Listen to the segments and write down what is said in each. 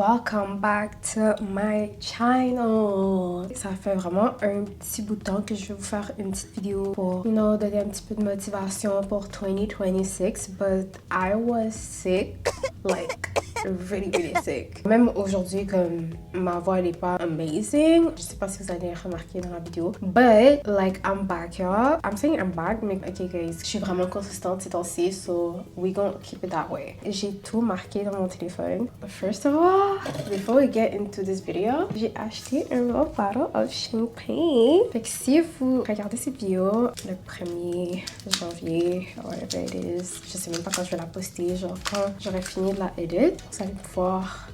welcome back to my channel. Ça fait vraiment un petit bout de temps que je vais vous faire une petite vidéo pour, donner un petit peu de motivation pour 2026, but I was sick, like really sick. Même aujourd'hui, comme ma voix elle est pas amazing, je sais pas si vous allez remarquer dans la vidéo, but like I'm back, y'all. I'm saying I'm back, mais ok guys, je suis vraiment consistante ces temps-ci, so we gonna keep it that way. J'ai tout marqué dans mon téléphone. First of all, before we get into this video, j'ai acheté un little bottle of champagne. Fait que si vous regardez cette vidéo le 1er janvier, whatever it is, je sais même pas quand je vais la poster, genre quand j'aurai fini de la edit, vous allez pouvoir,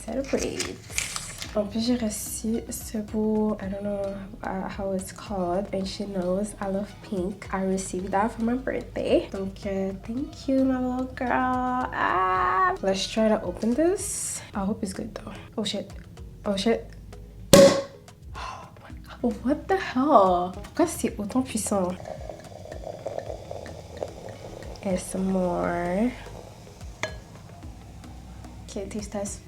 celebrate. En plus, j'ai reçu ce beau, I don't know how it's called, and she knows I love pink. I received that for my birthday. Donc, thank you, my little girl. Let's try to open this. I hope it's good though. Oh shit. Oh shit. Oh, what the hell? Pourquoi c'est autant puissant? And some more. Okay, taste test.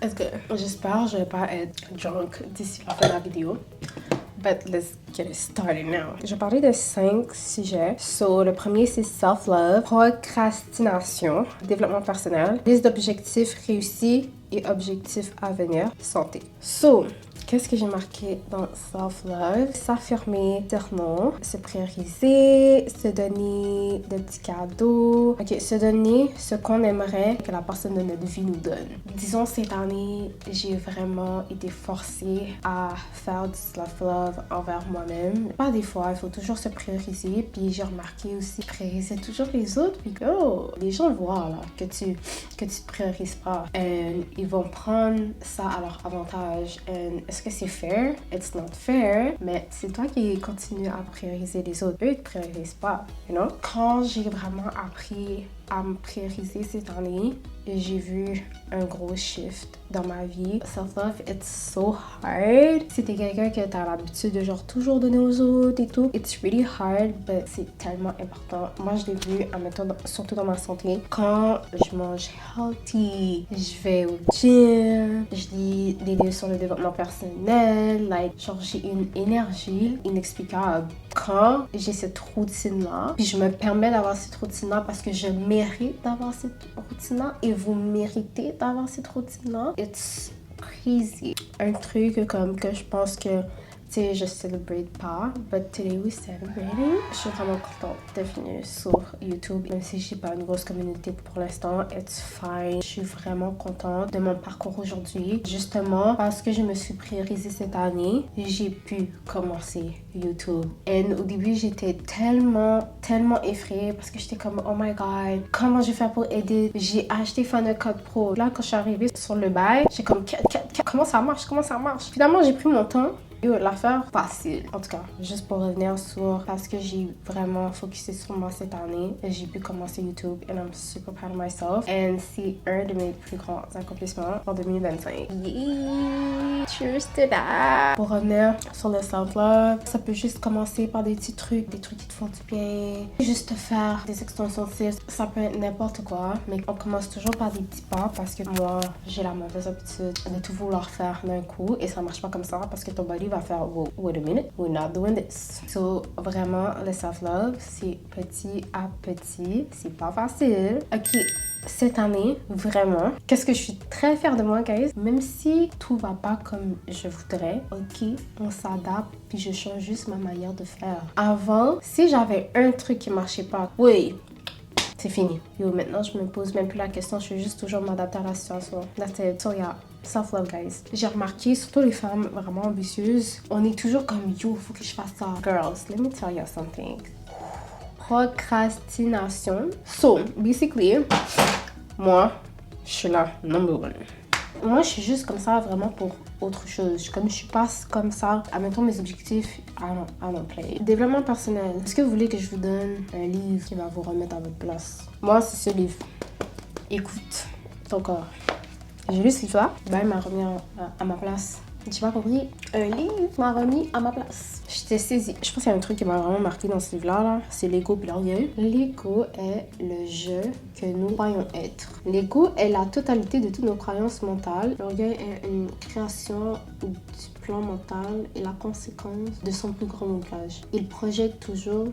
It's good. J'espère que je vais pas être drunk d'ici la fin de la vidéo. But let's get it started now. Je vais parler de 5 sujets. So, le premier, c'est self-love, procrastination, développement personnel, liste d'objectifs réussis et objectifs à venir, santé. So, qu'est-ce que j'ai marqué dans self-love? S'affirmer, dire non, se prioriser, se donner de petits cadeaux. Ok, se donner ce qu'on aimerait que la personne de notre vie nous donne. Disons, cette année, j'ai vraiment été forcée à faire du self-love envers moi-même. Pas des fois, il faut toujours se prioriser. Puis j'ai remarqué aussi, prioriser toujours les autres. Puis les gens voient là, que tu te priorises pas. Et ils vont prendre ça à leur avantage. Et est-ce que c'est fair? It's not fair. Mais c'est toi qui continues à prioriser les autres. Eux, ils te priorisent pas, Quand j'ai vraiment appris à me prioriser cette année, j'ai vu un gros shift dans ma vie. Self-love, it's so hard. Si t'es quelqu'un que t'as l'habitude de genre toujours donner aux autres et tout, it's really hard, but c'est tellement important. Moi, je l'ai vu, admettons, surtout dans ma santé. Quand je mange healthy, je vais au gym, je lis des livres sur le développement personnel, genre j'ai une énergie inexplicable. Quand j'ai cette routine-là, puis je me permets d'avoir cette routine-là parce que je mérite d'avoir cette routine-là et vous méritez d'avoir cette routine-là, it's crazy. Un truc comme que je pense que je celebrate pas, but today we celebrating. Je suis vraiment contente de venir sur YouTube, même si j'ai pas une grosse communauté pour l'instant, it's fine. Je suis vraiment contente de mon parcours aujourd'hui. Justement, parce que je me suis priorisée cette année, j'ai pu commencer YouTube. Et au début, j'étais tellement effrayée parce que j'étais comme, oh my god, comment je vais faire pour aider? J'ai acheté Final Cut Pro. Là, quand je suis arrivée sur le bail, j'ai comme, comment ça marche? Finalement, j'ai pris mon temps. L'affaire facile, en tout cas, juste pour revenir sur parce que j'ai vraiment focusé sur moi cette année, j'ai pu commencer YouTube and I'm super proud of myself and c'est un de mes plus grands accomplissements en 2025. Yeah! Cheers to that! Pour revenir sur le self-love, ça peut juste commencer par des petits trucs, des trucs qui te font du bien, juste faire des extensions de cils, ça peut être n'importe quoi, mais on commence toujours par des petits pas parce que moi, j'ai la mauvaise habitude de tout vouloir faire d'un coup et ça marche pas comme ça parce que ton body va faire wait a minute, we're not doing this. So vraiment le self-love c'est petit à petit, c'est pas facile. Ok, cette année vraiment, qu'est-ce que je suis très fière de moi guys, même si tout va pas comme je voudrais, ok, on s'adapte puis je change juste ma manière de faire. Avant, si j'avais un truc qui marchait pas, oui, c'est fini. Maintenant, je me pose même plus la question. Je vais juste toujours m'adapter à la situation. That's it. So, yeah. Self-love, guys. J'ai remarqué, surtout les femmes vraiment ambitieuses, on est toujours comme, yo, faut que je fasse ça. Girls, let me tell you something. Procrastination. So, basically, moi, je suis là, number one. Moi, je suis juste comme ça vraiment pour autre chose. Comme je suis pas comme ça, admettons mes objectifs, I don't play. Développement personnel. Est-ce que vous voulez que je vous donne un livre qui va vous remettre à votre place? Moi, c'est ce livre. Écoute ton corps. J'ai lu ce livre-là, il m'a remis à ma place. J'ai pas compris. Un livre m'a remis à ma place. J'étais saisie. Je pense qu'il y a un truc qui m'a vraiment marqué dans ce livre-là, là. C'est l'ego puis l'orgueil. L'ego est le jeu que nous croyons être. L'ego est la totalité de toutes nos croyances mentales. L'orgueil est une création du plan mental et la conséquence de son plus grand blocage. Il projette toujours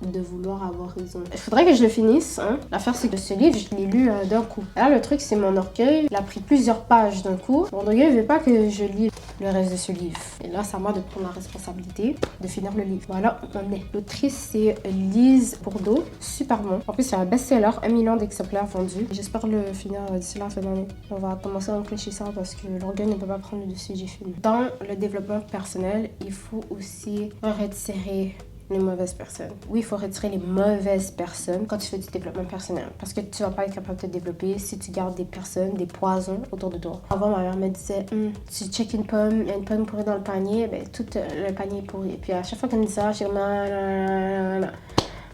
de vouloir avoir raison. Il faudrait que je le finisse. Hein. L'affaire, c'est que ce livre, je l'ai lu d'un coup. Là, le truc, c'est mon orgueil. Il a pris plusieurs pages d'un coup. Mon orgueil ne veut pas que je lis le reste de ce livre. Et là, c'est à moi de prendre la responsabilité de finir le livre. Voilà où on est. L'autrice, c'est Lise Bourdeau. Super bon. En plus, c'est un best-seller. 1 million d'exemplaires vendus. J'espère le finir d'ici la fin d'année. On va commencer à réfléchir ça parce que l'orgueil ne peut pas prendre le dessus. J'ai fini. Dans le développement personnel, il faut aussi retirer les mauvaises personnes. Oui, il faut retirer les mauvaises personnes quand tu fais du développement personnel. Parce que tu vas pas être capable de te développer si tu gardes des personnes, des poisons autour de toi. Avant, ma mère me disait, tu checkes une pomme, il y a une pomme pourrie dans le panier, ben tout le panier est pourri. Et puis à chaque fois qu'elle me dit ça, je suis comme,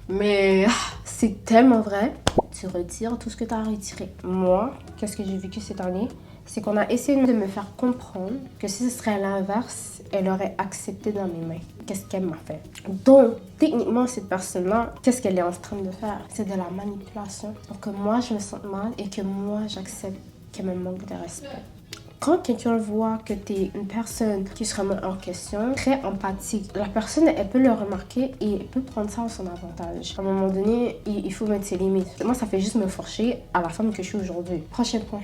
mais c'est tellement vrai. Tu retires tout ce que tu as retiré. Moi, qu'est-ce que j'ai vécu cette année? C'est qu'on a essayé de me faire comprendre que si ce serait l'inverse, elle aurait accepté dans mes mains. Qu'est-ce qu'elle m'a fait? Donc, techniquement, cette personne-là, qu'est-ce qu'elle est en train de faire? C'est de la manipulation. Pour que moi, je me sente mal et que moi, j'accepte qu'elle me manque de respect. Quand quelqu'un voit que tu es une personne qui se remet en question, très empathique, la personne, elle peut le remarquer et elle peut prendre ça à son avantage. À un moment donné, il faut mettre ses limites. Moi, ça fait juste me forcer à la femme que je suis aujourd'hui. Prochain point.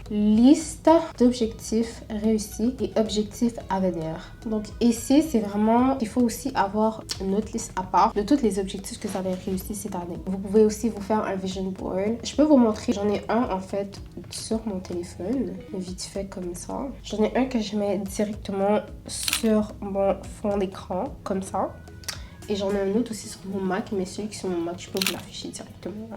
Liste d'objectifs réussis et objectifs à venir. Donc ici, c'est vraiment, il faut aussi avoir une autre liste à part de tous les objectifs que vous avez réussi cette année. Vous pouvez aussi vous faire un vision board. Je peux vous montrer, j'en ai un en fait sur mon téléphone, vite fait comme ça. J'en ai un que je mets directement sur mon fond d'écran, comme ça. Et j'en ai un autre aussi sur mon Mac, mais celui qui est sur mon Mac, je peux vous l'afficher directement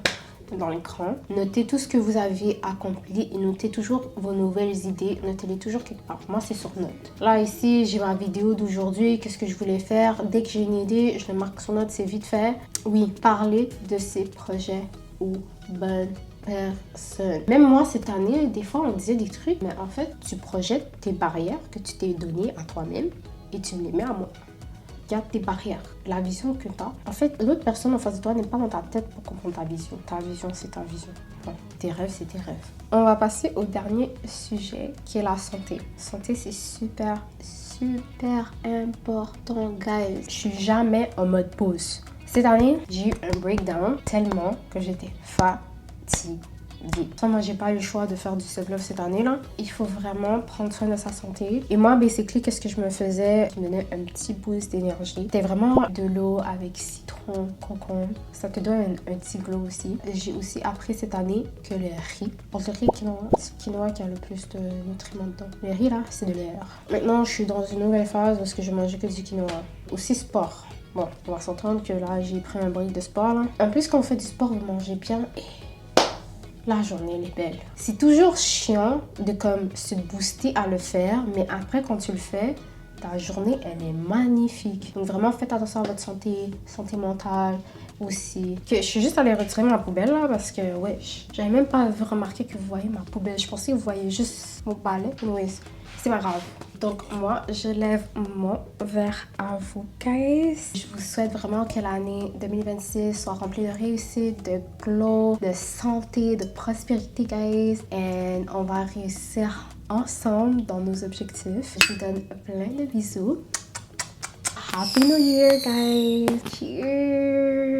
dans l'écran. Notez tout ce que vous avez accompli et notez toujours vos nouvelles idées. Notez-les toujours quelque part. Moi, c'est sur note. Là, ici, j'ai ma vidéo d'aujourd'hui. Qu'est-ce que je voulais faire? Dès que j'ai une idée, je le marque sur note. C'est vite fait. Oui, parler de ces projets ou bonnes personnes. Même moi, cette année, des fois, on disait des trucs, mais en fait, tu projettes tes barrières que tu t'es données à toi-même et tu me les mets à moi. Garde tes barrières, la vision que tu as. En fait, l'autre personne en face de toi n'est pas dans ta tête pour comprendre ta vision. Ta vision, c'est ta vision. Ouais. Tes rêves, c'est tes rêves. On va passer au dernier sujet qui est la santé. Santé, c'est super important, guys. Je suis jamais en mode pause. Cette année, j'ai eu un breakdown tellement que j'étais fatiguée. Ça, moi, j'ai pas eu le choix de faire du self-love cette année-là. Il faut vraiment prendre soin de sa santé. Et moi, basically, qu'est-ce que je me faisais? Je me donnais un petit boost d'énergie. C'était vraiment de l'eau avec citron, concombre. Ça te donne un petit glow aussi. J'ai aussi appris cette année que le riz, pour le riz quinoa, c'est le quinoa qui a le plus de nutriments dedans. Le riz, là, c'est de l'air. Maintenant, je suis dans une nouvelle phase parce que je mangeais que du quinoa. Aussi sport. Bon, on va s'entendre que là, j'ai pris un break de sport, là. En plus, quand on fait du sport, vous mangez bien et la journée, elle est belle. C'est toujours chiant de comme se booster à le faire, mais après, quand tu le fais, ta journée, elle est magnifique. Donc vraiment, faites attention à votre santé mentale aussi. Que je suis juste allée retirer ma poubelle là parce que, ouais, j'avais même pas remarqué que vous voyez ma poubelle. Je pensais que vous voyez juste mon balai. Oui, c'est pas grave. Donc moi, je lève mon verre à vous, guys. Je vous souhaite vraiment que l'année 2026 soit remplie de réussite, de glow, de santé, de prospérité, guys. Et on va réussir ensemble dans nos objectifs. Je vous donne plein de bisous. Happy New Year, guys. Cheers.